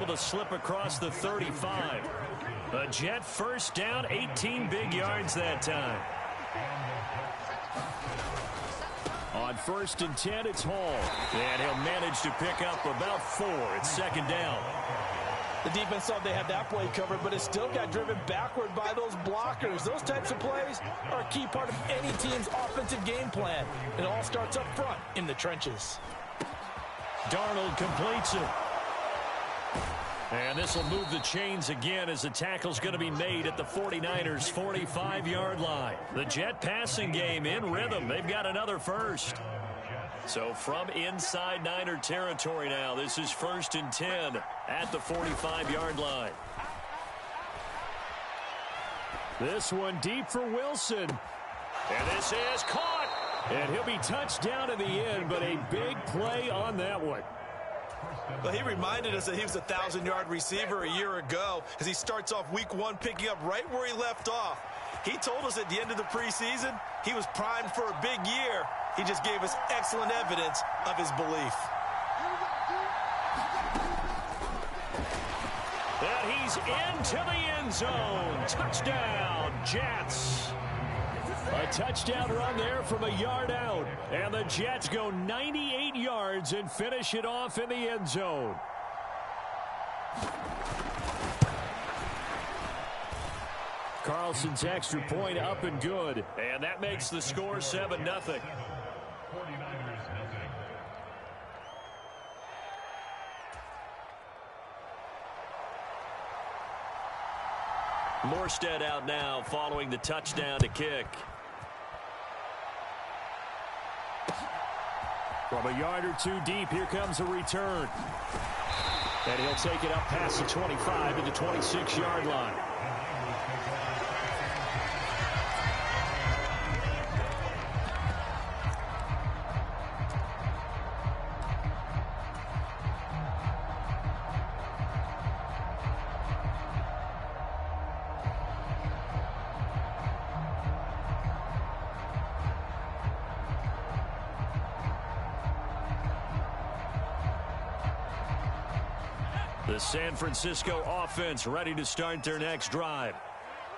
able to slip across the 35. A Jet first down, 18 big yards that time. On 1st and 10, it's Hall. And he'll manage to pick up about 4. It's 2nd down. The defense thought they had that play covered, but it still got driven backward by those blockers. Those types of plays are a key part of any team's offensive game plan. It all starts up front in the trenches. Darnold completes it. And this will move the chains again as the tackle's going to be made at the 49ers' 45-yard line. The Jet passing game in rhythm. They've got another first. So from inside Niner territory now, this is 1st and 10 at the 45-yard line. This one deep for Wilson. And this is caught. And he'll be touched down in the end, but a big play on that one. Well, he reminded us that he was a 1,000-yard receiver a year ago as he starts off week 1 picking up right where he left off. He told us at the end of the preseason he was primed for a big year. He just gave us excellent evidence of his belief. And he's into the end zone. Touchdown, Jets. A touchdown run there from a yard out. And the Jets go 98 yards and finish it off in the end zone. Carlson's extra point up and good. And that makes the score 7-0. Morstead out now following the touchdown to kick. From a yard or two deep, here comes a return. And he'll take it up past the 25 to the 26-yard line. The San Francisco offense ready to start their next drive.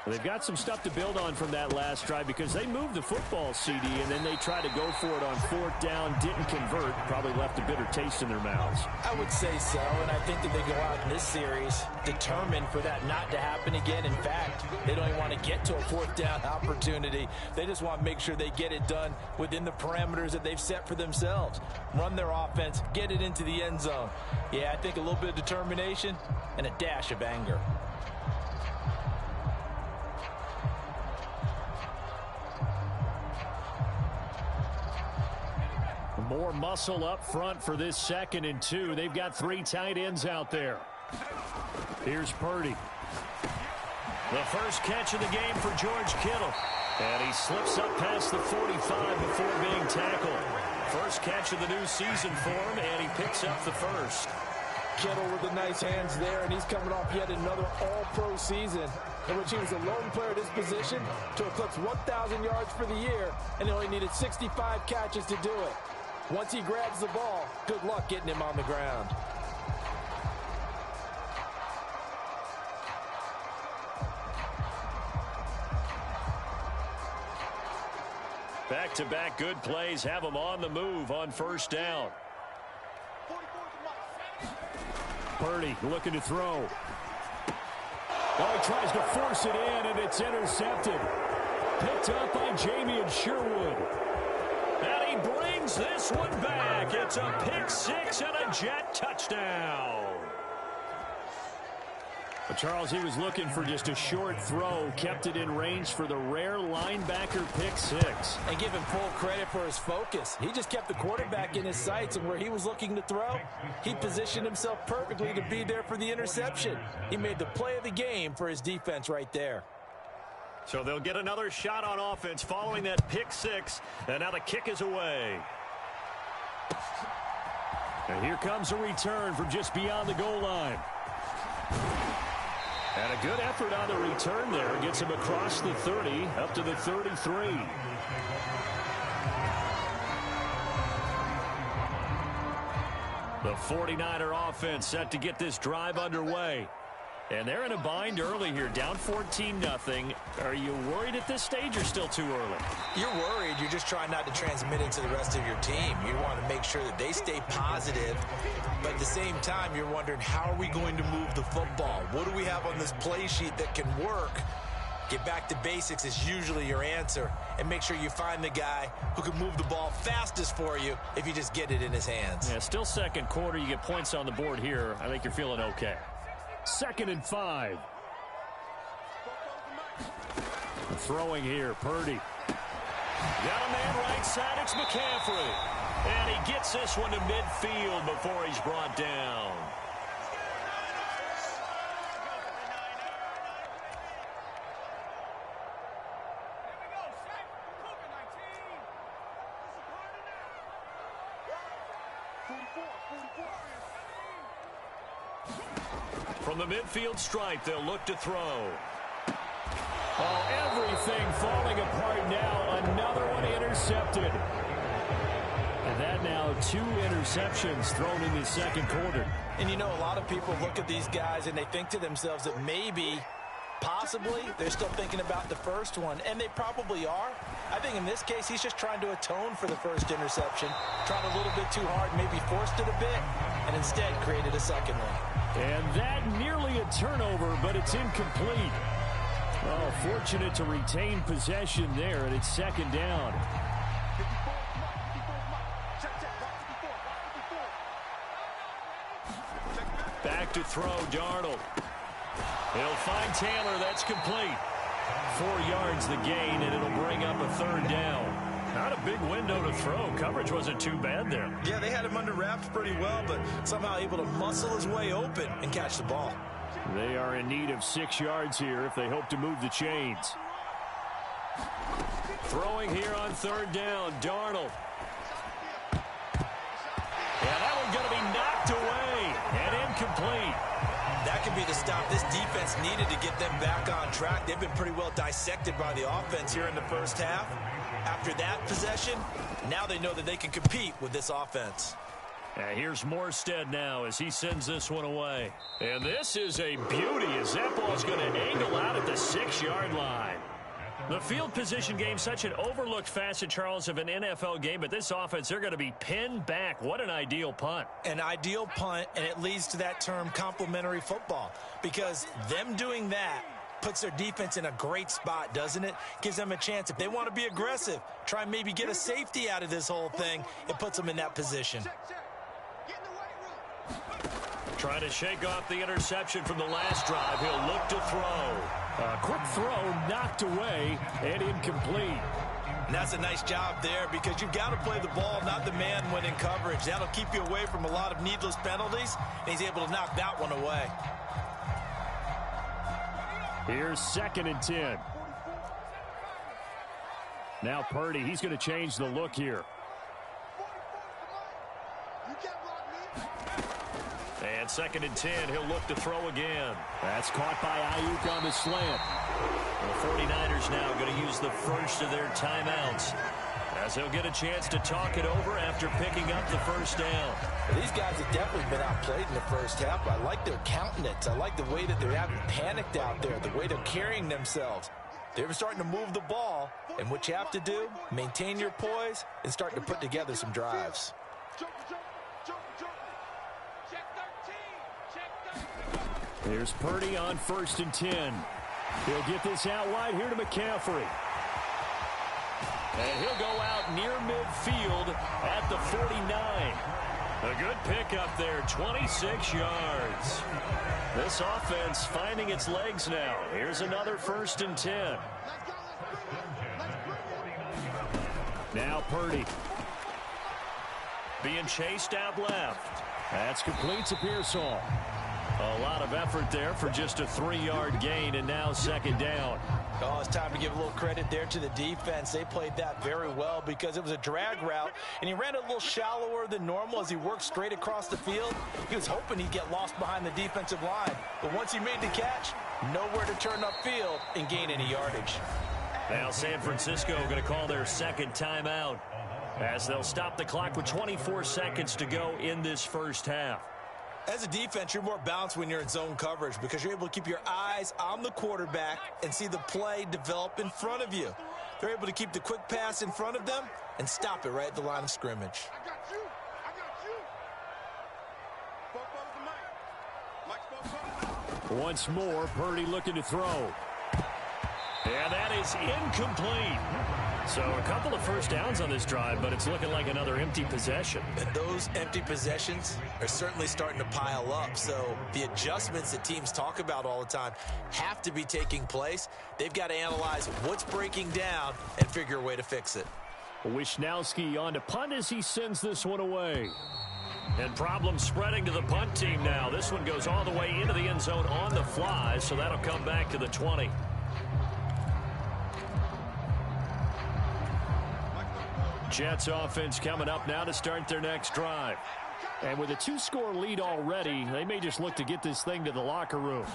They've got some stuff to build on from that last drive because they moved the football, CD, and then they tried to go for it on 4th down, didn't convert, probably left a bitter taste in their mouths. I would say so, and I think that they go out in this series determined for that not to happen again. In fact, they don't even want to get to a 4th down opportunity. They just want to make sure they get it done within the parameters that they've set for themselves. Run their offense, get it into the end zone. Yeah, I think a little bit of determination and a dash of anger. More muscle up front for this 2nd and 2. They've got 3 tight ends out there. Here's Purdy. The first catch of the game for George Kittle. And he slips up past the 45 before being tackled. First catch of the new season for him, and he picks up the first. Kittle with the nice hands there, and he's coming off yet another all-pro season in which he was the lone player at his position to eclipse 1,000 yards for the year, and he only needed 65 catches to do it. Once he grabs the ball, good luck getting him on the ground. Back-to-back good plays have him on the move on 1st down. Purdy looking to throw. Oh, he tries to force it in, and it's intercepted. Picked up by Jamien Sherwood. And he brings this one back. It's a pick-6 and a Jet touchdown. But Charles, he was looking for just a short throw, kept it in range for the rare linebacker pick-6. And give him full credit for his focus. He just kept the quarterback in his sights, and where he was looking to throw, he positioned himself perfectly to be there for the interception. He made the play of the game for his defense right there. So they'll get another shot on offense following that pick-6, and now the kick is away. And here comes a return from just beyond the goal line. And a good effort on the return there. Gets him across the 30, up to the 33. The 49er offense set to get this drive underway. And they're in a bind early here, down 14-0. Are you worried at this stage or still too early? You're worried. You're just trying not to transmit it to the rest of your team. You want to make sure that they stay positive. But at the same time, you're wondering, how are we going to move the football? What do we have on this play sheet that can work? Get back to basics is usually your answer. And make sure you find the guy who can move the ball fastest for you if you just get it in his hands. Yeah, still second quarter. You get points on the board here. I think you're feeling okay. 2nd and 5. Throwing here, Purdy. Got a man right side, it's McCaffrey. And he gets this one to midfield before he's brought down. From the midfield stripe, they'll look to throw. Oh, everything falling apart now. Another one intercepted. And that now 2 interceptions thrown in the second quarter. And you know, a lot of people look at these guys and they think to themselves that maybe, possibly, they're still thinking about the first one. And they probably are. I think in this case, he's just trying to atone for the first interception. Tried a little bit too hard, maybe forced it a bit, and instead created a second one. And that nearly a turnover, but it's incomplete. Oh, fortunate to retain possession there, and it's second down. Back to throw, Darnold. He'll find Taylor. That's complete. 4 yards the gain, and it'll bring up a 3rd down. Not a big window to throw. Coverage wasn't too bad there. Yeah, they had him under wraps pretty well, but somehow able to muscle his way open and catch the ball. They are in need of 6 yards here if they hope to move the chains. Throwing here on 3rd down, Darnold. Yeah, that one's going to be knocked away and incomplete. That could be the stop this defense needed to get them back on track. They've been pretty well dissected by the offense here in the first half. After that possession, now they know that they can compete with this offense. Here's Morstead now as he sends this one away. And this is a beauty as that ball's going to angle out at the 6-yard line. The field position game, such an overlooked facet, Charles, of an NFL game, but this offense, they're going to be pinned back. What an ideal punt. An ideal punt, and it leads to that term complementary football, because them doing that puts their defense in a great spot, doesn't it? Gives them a chance. If they want to be aggressive, try and maybe get a safety out of this whole thing, it puts them in that position. Trying to shake off the interception from the last drive. He'll look to throw. A quick throw knocked away and incomplete. And that's a nice job there because you've got to play the ball, not the man when in coverage. That'll keep you away from a lot of needless penalties, and he's able to knock that one away. Here's 2nd and 10. Now Purdy, he's going to change the look here. And 2nd and 10, he'll look to throw again. That's caught by Ayuk on the slant. The 49ers now going to use the first of their timeouts as they'll get a chance to talk it over after picking up the first down. These guys have definitely been outplayed in the first half. I like their countenance. I like the way that they haven't panicked out there, the way they're carrying themselves. They're starting to move the ball, and what you have to do, maintain your poise and start to put together some drives. There's Purdy on 1st and 10. He'll get this out wide here to McCaffrey. And he'll go out near midfield at the 49. A good pickup there, 26 yards. This offense finding its legs now. Here's another 1st and 10. Now Purdy. Being chased out left. That's complete to Pearsall. A lot of effort there for just a 3-yard gain, and now 2nd down. Oh, it's time to give a little credit there to the defense. They played that very well because it was a drag route, and he ran it a little shallower than normal as he worked straight across the field. He was hoping he'd get lost behind the defensive line, but once he made the catch, nowhere to turn upfield and gain any yardage. Now San Francisco going to call their 2nd timeout. as they'll stop the clock with 24 seconds to go in this first half. As a defense, you're more balanced when you're in zone coverage because you're able to keep your eyes on the quarterback and see the play develop in front of you. They're able to keep the quick pass in front of them and stop it right at the line of scrimmage. I got you. Once more, Purdy looking to throw. And that is incomplete. So a couple of first downs on this drive, but it's looking like another empty possession. And those empty possessions are certainly starting to pile up. So the adjustments that teams talk about all the time have to be taking place. They've got to analyze what's breaking down and figure a way to fix it. Wisnowski on to punt as he sends this one away. And problems spreading to the punt team now. This one goes all the way into the end zone on the fly, so that'll come back to the 20. Jets offense coming up now to start their next drive. And with a 2-score lead already, they may just look to get this thing to the locker room.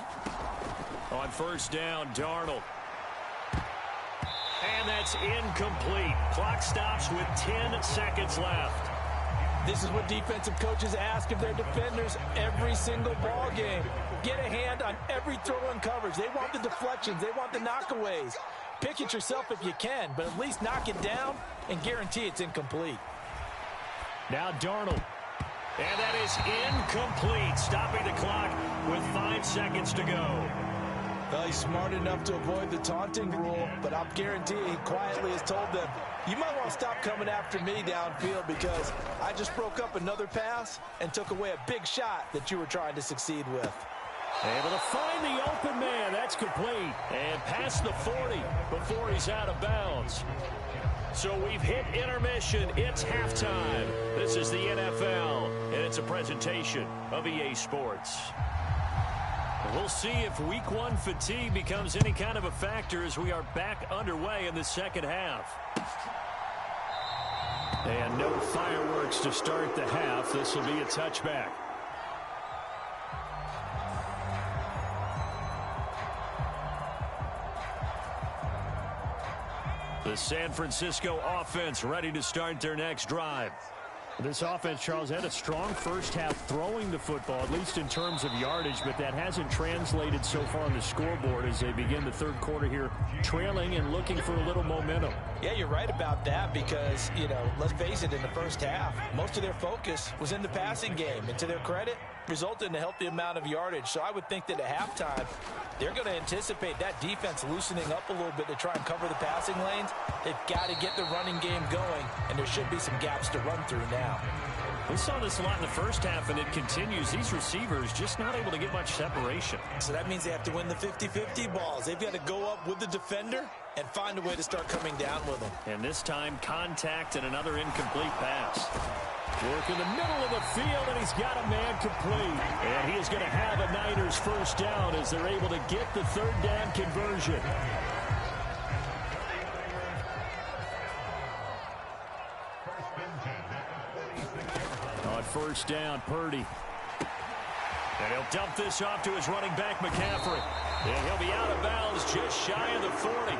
On first down, Darnold. And that's incomplete. Clock stops with 10 seconds left. This is what defensive coaches ask of their defenders every single ball game. Get a hand on every throw in coverage. They want the deflections. They want the knockaways. Pick it yourself if you can, but at least knock it down and guarantee it's incomplete. Now Darnold. And that is incomplete, stopping the clock with 5 seconds to go. Well, he's smart enough to avoid the taunting rule, but I'll guarantee he quietly has told them, you might want to stop coming after me downfield because I just broke up another pass and took away a big shot that you were trying to succeed with. Able to find the open man. That's complete. And past the 40 before he's out of bounds. So we've hit intermission. It's halftime. This is the NFL, and it's a presentation of EA Sports. We'll see if week 1 fatigue becomes any kind of a factor as we are back underway in the second half. And no fireworks to start the half. This will be a touchback. The San Francisco offense ready to start their next drive. This offense, Charles, had a strong first half throwing the football, at least in terms of yardage, but that hasn't translated so far on the scoreboard as they begin the third quarter here, trailing and looking for a little momentum. Yeah, you're right about that because, let's face it, in the first half, most of their focus was in the passing game. And to their credit, resulted in a healthy amount of yardage. So I would think that at halftime, they're going to anticipate that defense loosening up a little bit to try and cover the passing lanes. They've got to get the running game going, and there should be some gaps to run through now. We saw this a lot in the first half, and it continues. These receivers just not able to get much separation. So that means they have to win the 50-50 balls. They've got to go up with the defender and find a way to start coming down with them. And this time, contact and another incomplete pass. Work in the middle of the field, and he's got a man complete. And he is going to have a Niners first down as they're able to get the third down conversion. On first down, Purdy. And he'll dump this off to his running back, McCaffrey. And he'll be out of bounds just shy of the 40.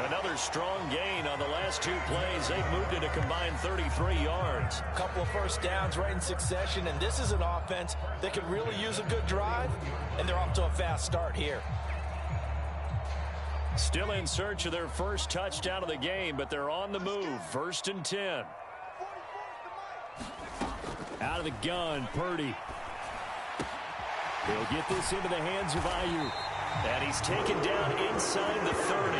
Another strong gain on the last 2 plays. They've moved it a combined 33 yards. A couple of first downs right in succession, and this is an offense that could really use a good drive, and they're off to a fast start here. Still in search of their first touchdown of the game, but they're on the move. 1st and 10. Out of the gun, Purdy. He'll get this into the hands of Ayuk. And he's taken down inside the 30.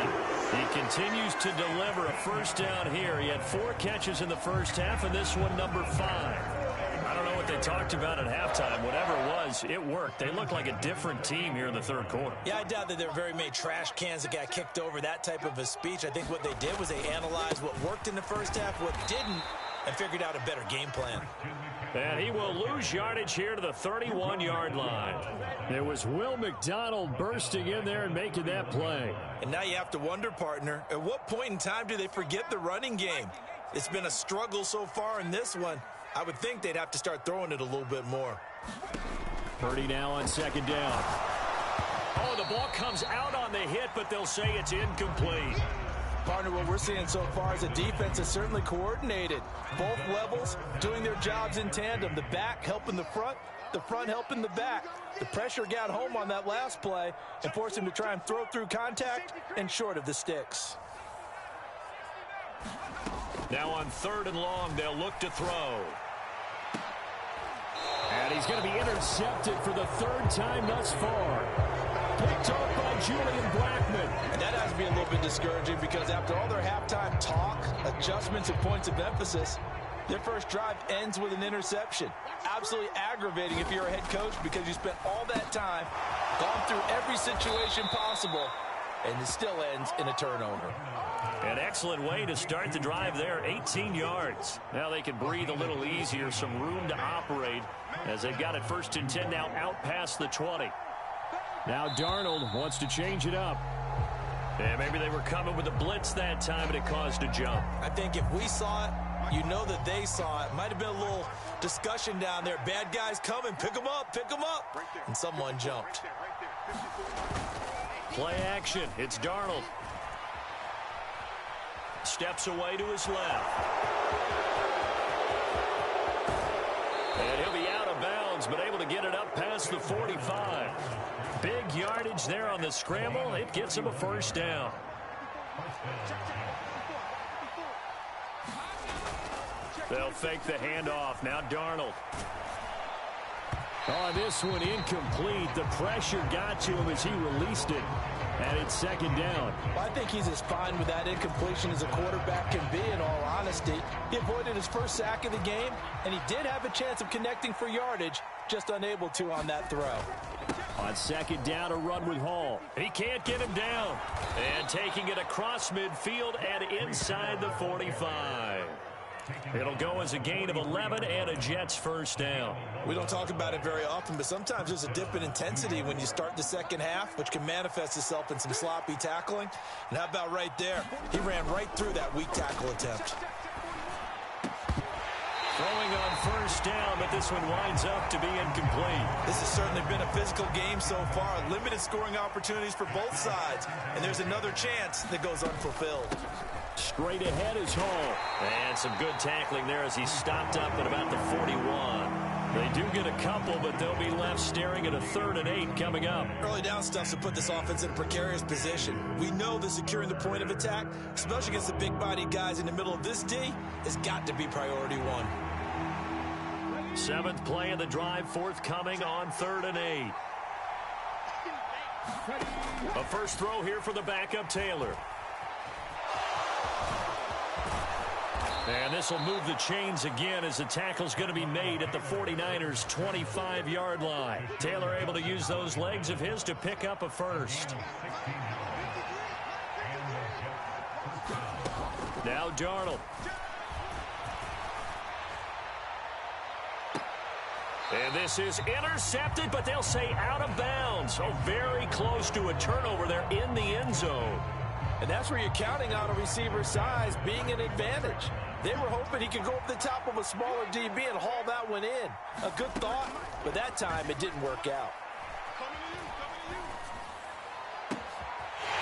He continues to deliver a first down here. He had 4 catches in the first half, and this one number 5. I don't know what they talked about at halftime. Whatever it was, it worked. They look like a different team here in the third quarter. Yeah, I doubt that there are very many trash cans that got kicked over, that type of a speech. I think what they did was they analyzed what worked in the first half, what didn't, and figured out a better game plan. And he will lose yardage here to the 31-yard line. There was Will McDonald bursting in there and making that play. And now you have to wonder, partner, at what point in time do they forget the running game? It's been a struggle so far in this one. I would think they'd have to start throwing it a little bit more. Purdy now on second down. Oh, the ball comes out on the hit, but they'll say it's incomplete. Partner, what we're seeing so far is a defense is certainly coordinated. Both levels doing their jobs in tandem. The back helping the front helping the back. The pressure got home on that last play and forced him to try and throw through contact and short of the sticks. Now on 3rd and long, they'll look to throw. And he's going to be intercepted for the 3rd time thus far. Picked off by Julian Blackmon. And that has to be a little bit discouraging because after all their halftime talk, adjustments, and points of emphasis, their first drive ends with an interception. Absolutely aggravating if you're a head coach because you spent all that time, gone through every situation possible, and it still ends in a turnover. An excellent way to start the drive there, 18 yards. Now they can breathe a little easier, some room to operate as they've got it 1st and 10 now out past the 20. Now Darnold wants to change it up. And maybe they were coming with a blitz that time and it caused a jump. I think if we saw it, you know that they saw it. Might have been a little discussion down there. Bad guys coming, pick them up, pick them up. And someone jumped. Play action, it's Darnold. Steps away to his left. And he'll be out of bounds, but able to get it up past the 45. Big yardage there on the scramble. It gets him a 1st down. They'll fake the handoff. Now Darnold. Oh, this one incomplete. The pressure got to him as he released it. And it's 2nd down. Well, I think he's as fine with that incompletion as a quarterback can be, in all honesty. He avoided his first sack of the game, and he did have a chance of connecting for yardage, just unable to on that throw. On 2nd down, a run with Hall. He can't get him down. And taking it across midfield and inside the 45. It'll go as a gain of 11 and a Jets 1st down. We don't talk about it very often, but sometimes there's a dip in intensity when you start the second half, which can manifest itself in some sloppy tackling. And how about right there? He ran right through that weak tackle attempt. Throwing on 1st down, but this one winds up to be incomplete. This has certainly been a physical game so far. Limited scoring opportunities for both sides. And there's another chance that goes unfulfilled. Straight ahead is Hall. And some good tackling there as he stopped up at about the 41. They do get a couple, but they'll be left staring at a 3rd and 8 coming up. Early down stuff to put this offense in a precarious position. We know that securing the point of attack, especially against the big-bodied guys in the middle of this D, has got to be priority 1. 7th play of the drive, forthcoming on 3rd and 8. A first throw here for the backup Taylor. And this will move the chains again as the tackle's going to be made at the 49ers' 25-yard line. Taylor able to use those legs of his to pick up a 1st. Now Darnold. And this is intercepted, but they'll say out of bounds. So very close to a turnover there in the end zone. And that's where you're counting on a receiver's size being an advantage. They were hoping he could go up the top of a smaller DB and haul that one in. A good thought, but that time it didn't work out.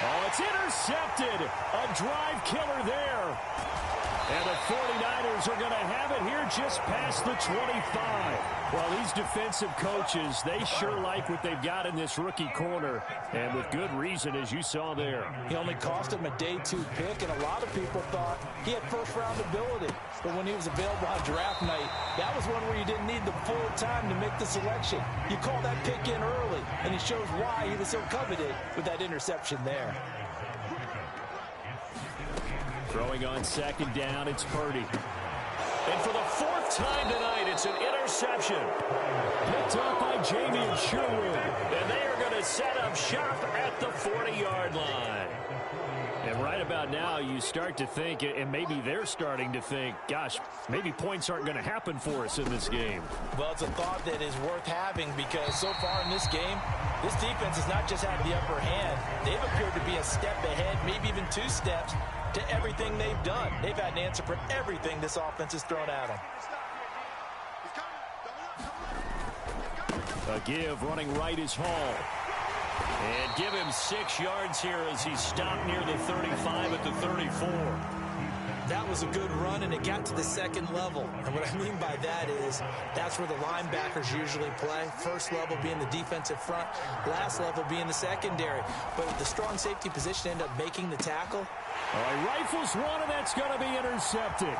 Oh, it's intercepted. A drive killer there. And the 49ers are going to have it here just past the 25. Well, these defensive coaches, they sure like what they've got in this rookie corner. And with good reason, as you saw there. He only cost him a day 2 pick, and a lot of people thought he had first-round ability. But when he was available on draft night, that was one where you didn't need the full time to make the selection. You call that pick in early, and it shows why he was so coveted with that interception there. Throwing on 2nd down, it's Purdy. And for the 4th time tonight, it's an interception. Picked up by Jamien Sherwood. And they are going to set up shop at the 40-yard line. And right about now, you start to think, and maybe they're starting to think, gosh, maybe points aren't going to happen for us in this game. Well, it's a thought that is worth having because so far in this game, this defense has not just had the upper hand. They've appeared to be a step ahead, maybe even 2 steps, to everything they've done. They've had an answer for everything this offense has thrown at them. A give running right is Hall. And give him 6 yards here as he stopped near the 35 at the 34. That was a good run, and it got to the second level. And what I mean by that is that's where the linebackers usually play. First level being the defensive front, last level being the secondary. But the strong safety position ended up making the tackle. All right, rifles one, and that's going to be intercepted.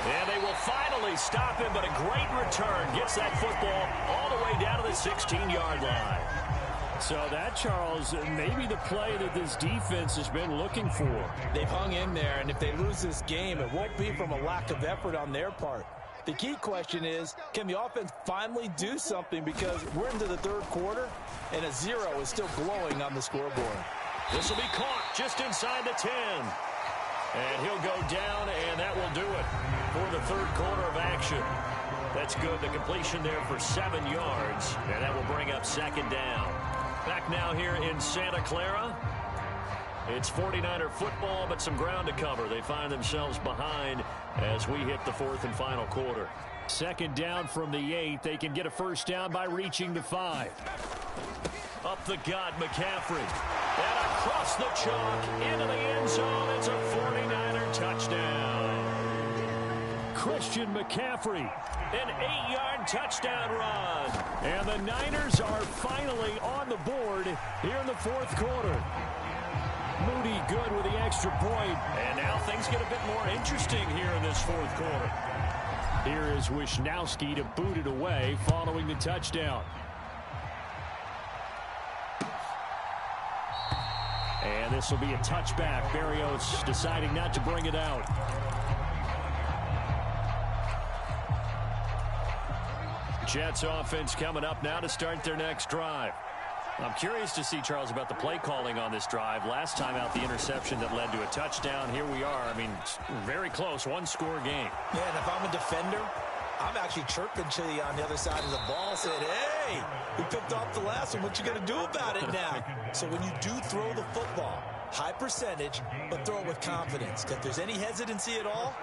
And they will finally stop him, but a great return. Gets that football all the way down to the 16-yard line. So that, Charles, maybe the play that this defense has been looking for. They've hung in there, and if they lose this game, it won't be from a lack of effort on their part. The key question is, can the offense finally do something? Because we're into the third quarter, and a 0 is still glowing on the scoreboard. This will be caught just inside the 10. And he'll go down, and that will do it for the third quarter of action. That's good. The completion there for 7 yards, and that will bring up second down. Back now here in Santa Clara. It's 49er football, but some ground to cover. They find themselves behind as we hit the fourth and final quarter. Second down from the 8. They can get a first down by reaching the 5. Up the gut, McCaffrey. And across the chalk into the end zone. It's a 49er touchdown. Christian McCaffrey, an 8-yard touchdown run. And the Niners are finally on the board here in the fourth quarter. Moody good with the extra point. And now things get a bit more interesting here in this fourth quarter. Here is Wisnowski to boot it away following the touchdown. And this will be a touchback. Berrios deciding not to bring it out. Jets offense coming up now to start their next drive. I'm curious to see, Charles, about the play calling on this drive. Last time out, the interception that led to a touchdown. Here we are. I mean, very close, one-score game. Yeah, and if I'm a defender, I'm actually chirping to you on the other side of the ball, saying, hey, we picked off the last one. What you going to do about it now? So when you do throw the football, high percentage, but throw it with confidence. Because if there's any hesitancy at all,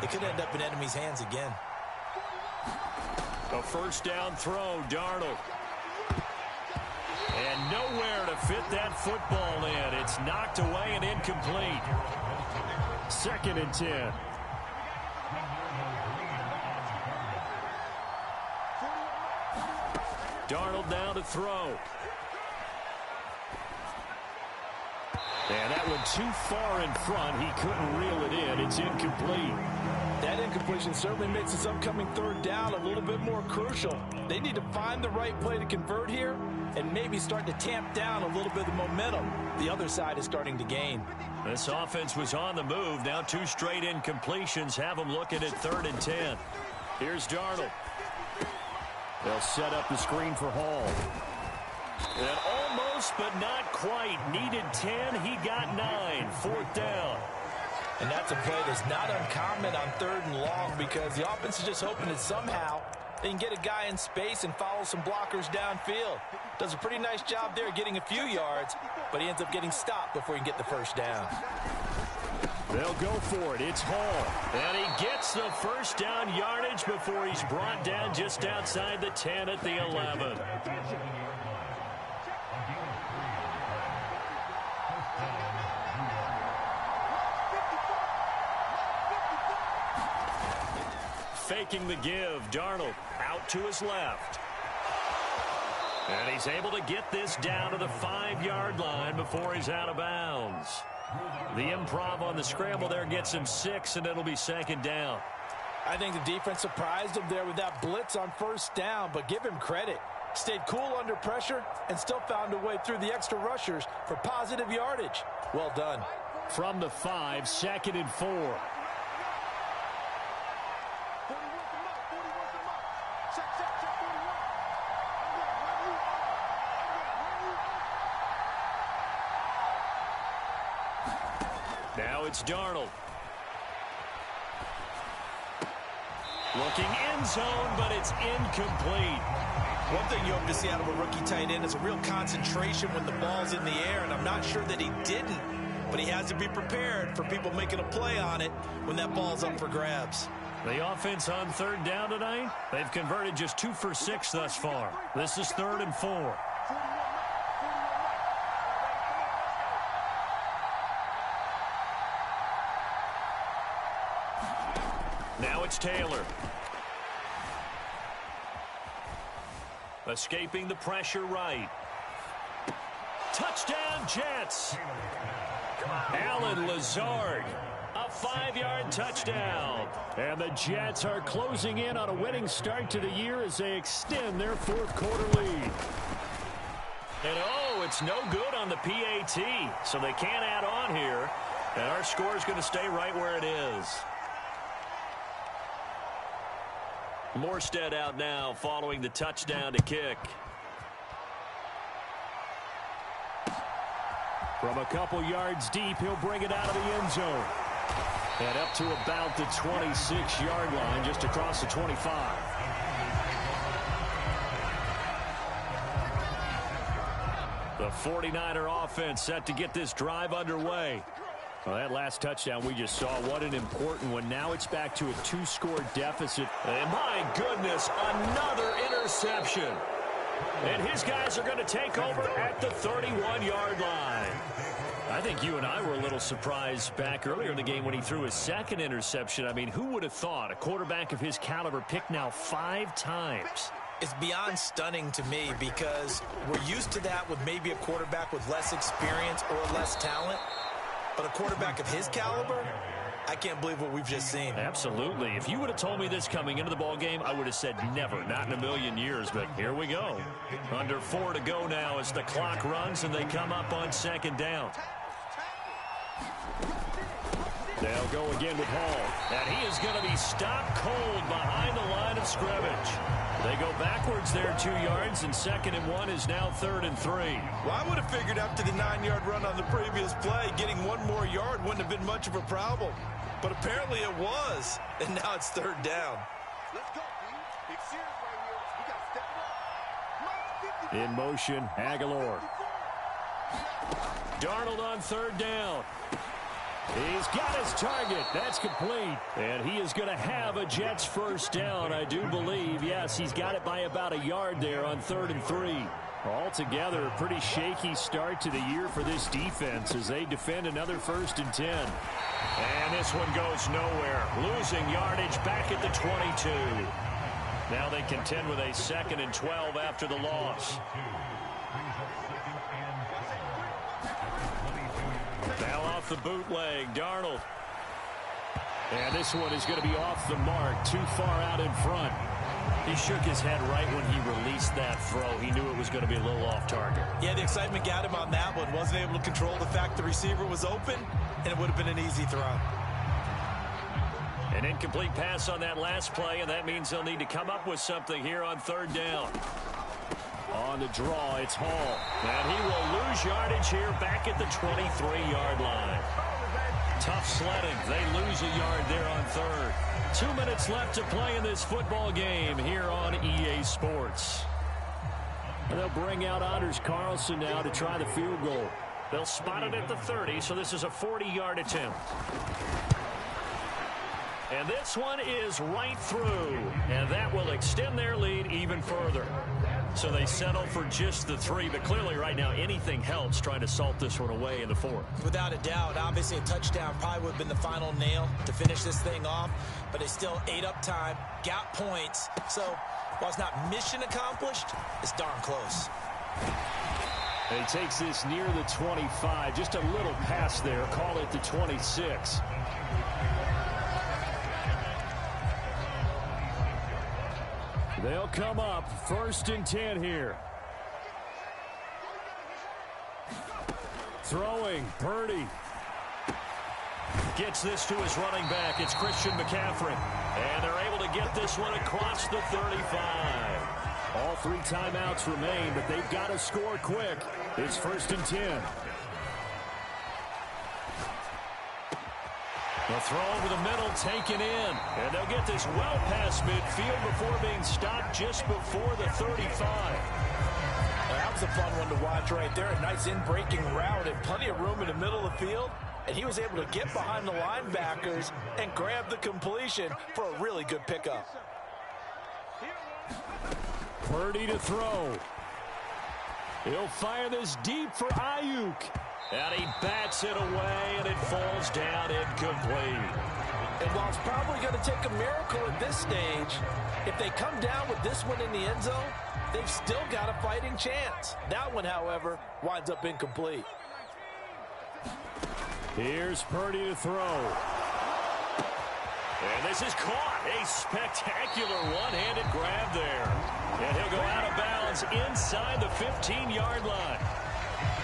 it could end up in enemy's hands again. A first down throw, Darnold. And nowhere to fit that football in. It's knocked away and incomplete. Second and 10. Darnold now to throw. And that one too far in front. He couldn't reel it in. It's incomplete. That incompletion certainly makes this upcoming third down a little bit more crucial. They need to find the right play to convert here and maybe start to tamp down a little bit of the momentum the other side is starting to gain. This offense was on the move. Now 2 straight incompletions have them looking at third and 10. Here's Darnold. They'll set up the screen for Hall. And almost, but not quite. Needed 10. He got 9. Fourth down. And that's a play that's not uncommon on third and long because the offense is just hoping that somehow they can get a guy in space and follow some blockers downfield. Does a pretty nice job there getting a few yards, but he ends up getting stopped before he can get the first down. They'll go for it. It's Hall. And he gets the first down yardage before he's brought down just outside the 10 at the 11. Faking the give. Darnold out to his left. And he's able to get this down to the 5-yard line before he's out of bounds. The improv on the scramble there gets him 6, and it'll be second down. I think the defense surprised him there with that blitz on first down, but give him credit. Stayed cool under pressure and still found a way through the extra rushers for positive yardage. Well done. From the 5, second and 4. Now it's Darnold. Looking end zone, but it's incomplete. One thing you hope to see out of a rookie tight end is a real concentration when the ball's in the air, and I'm not sure that he didn't, but he has to be prepared for people making a play on it when that ball's up for grabs. The offense on third down tonight, they've converted just 2 for 6 thus far. This is 3rd and 4. Now it's Taylor. Escaping the pressure right. Touchdown, Jets. Allen Lazard. A 5-yard touchdown. And the Jets are closing in on a winning start to the year as they extend their 4th quarter lead. And oh, it's no good on the PAT, so they can't add on here. And our score is going to stay right where it is. Morstead out now following the touchdown to kick. From a couple yards deep, he'll bring it out of the end zone. And up to about the 26-yard line, just across the 25. The 49er offense set to get this drive underway. Well, that last touchdown we just saw, what an important one. Now it's back to a 2-score deficit. And my goodness, another interception. And his guys are going to take over at the 31-yard line. I think you and I were a little surprised back earlier in the game when he threw his 2nd interception. I mean, who would have thought a quarterback of his caliber picked now 5 times? It's beyond stunning to me because we're used to that with maybe a quarterback with less experience or less talent. But a quarterback of his caliber, I can't believe what we've just seen. Absolutely. If you would have told me this coming into the ball game, I would have said never, not in a million years. But here we go. Under 4 to go now as the clock runs and they come up on 2nd down. They'll go again with Hall. And he is going to be stopped cold behind the line of scrimmage. They go backwards there 2 yards, and 2nd and 1 is now 3rd and 3. Well, I would have figured after the 9-yard run on the previous play, getting 1 more yard wouldn't have been much of a problem. But apparently it was, and now it's 3rd down. Let's go, D. Big series right here. We got to step up. In motion, Aguilar. Darnold on 3rd down. He's got his target. That's complete. And he is going to have a Jets 1st down, I do believe. Yes, he's got it by about a yard there on 3rd and 3. Altogether, a pretty shaky start to the year for this defense as they defend another 1st and 10. And this one goes nowhere. Losing yardage back at the 22. Now they contend with a 2nd and 12 after the loss. Now off the bootleg, Darnold. And this one is going to be off the mark, too far out in front. He shook his head right when he released that throw. He knew it was going to be a little off target. Yeah, the excitement got him on that one. Wasn't able to control the fact the receiver was open, and it would have been an easy throw. An incomplete pass on that last play, and that means they'll need to come up with something here on 3rd down. On the draw, it's Hall. And he will lose yardage here back at the 23-yard line. Tough sledding. They lose a yard there on 3rd. 2 minutes left to play in this football game here on EA Sports. And they'll bring out Anders Carlson now to try the field goal. They'll spot it at the 30, so this is a 40-yard attempt. And this one is right through, and that will extend their lead even further. So they settle for just the 3, but clearly right now anything helps trying to salt this one away in the 4th. Without a doubt, obviously a touchdown probably would have been the final nail to finish this thing off, but they still ate up time, got points. So while it's not mission accomplished, it's darn close. And he takes this near the 25, just a little pass there, call it the 26. They'll come up 1st and 10 here. Throwing, Purdy. Gets this to his running back. It's Christian McCaffrey. And they're able to get this one across the 35. All 3 timeouts remain, but they've got to score quick. It's 1st and 10. The throw over the middle taken in. And they'll get this well past midfield before being stopped just before the 35. That was a fun one to watch right there. A nice in-breaking route and plenty of room in the middle of the field. and he was able to get behind the linebackers and grab the completion for a really good pickup. Purdy to throw. He'll fire this deep for Ayuk. And he bats it away, and it falls down incomplete. And while it's probably going to take a miracle at this stage, if they come down with this one in the end zone, they've still got a fighting chance. That one, however, winds up incomplete. Here's Purdy to throw. And this is caught. A spectacular one-handed grab there. And he'll go out of bounds inside the 15-yard line.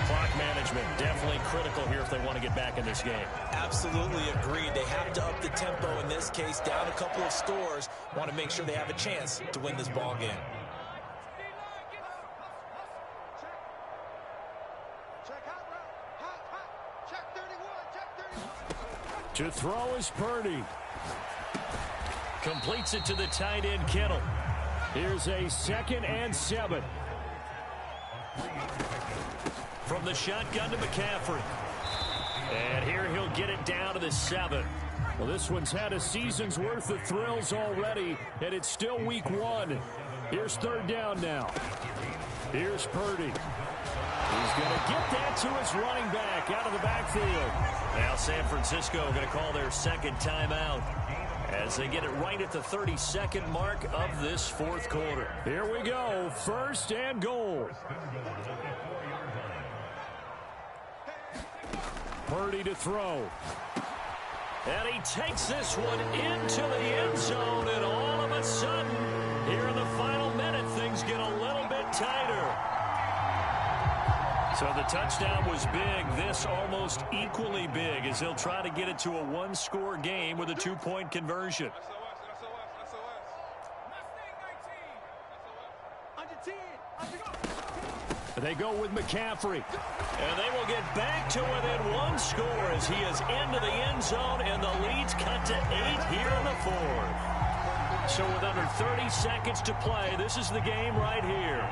Clock management definitely critical here if they want to get back in this game. Absolutely agreed. They have to up the tempo in this case, down a couple of scores. Want to make sure they have a chance to win this ball game. To throw is Purdy. Completes it to the tight end, Kittle. Here's a 2nd and 7. From the shotgun to McCaffrey. And here he'll get it down to the 7. Well, this one's had a season's worth of thrills already, and it's still week 1. Here's 3rd down now. Here's Purdy. He's going to get that to his running back out of the backfield. Now San Francisco going to call their 2nd timeout as they get it right at the 32nd mark of this 4th quarter. Here we go. 1st and goal. Purdy to throw. And he takes this one into the end zone, and all of a sudden, here in the final minute, things get a little bit tighter. So the touchdown was big. This almost equally big as he'll try to get it to a 1-score game with a 2-point conversion. They go with McCaffrey. And they will get back to within 1 score as he is into the end zone, and the lead's cut to 8 here in the 4th. So with under 30 seconds to play, this is the game right here.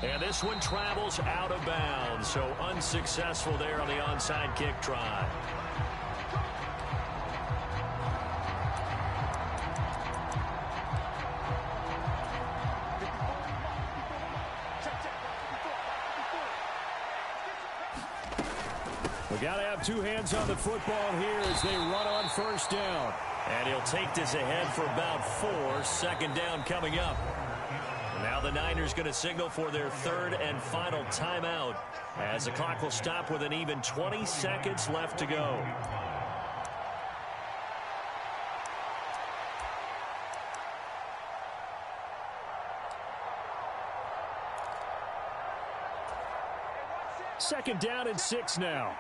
And this one travels out of bounds, so unsuccessful there on the onside kick try. We got to have 2 hands on the football here as they run on 1st down. And he'll take this ahead for about 4. 2nd down coming up. Now the Niners going to signal for their 3rd and final timeout as the clock will stop with an even 20 seconds left to go. Second down and 6 now.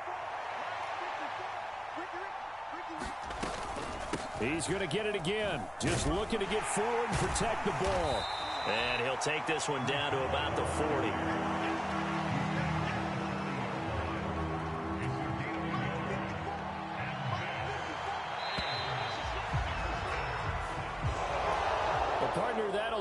He's going to get it again. Just looking to get forward and protect the ball. And he'll take this one down to about the 40. Well, partner, that'll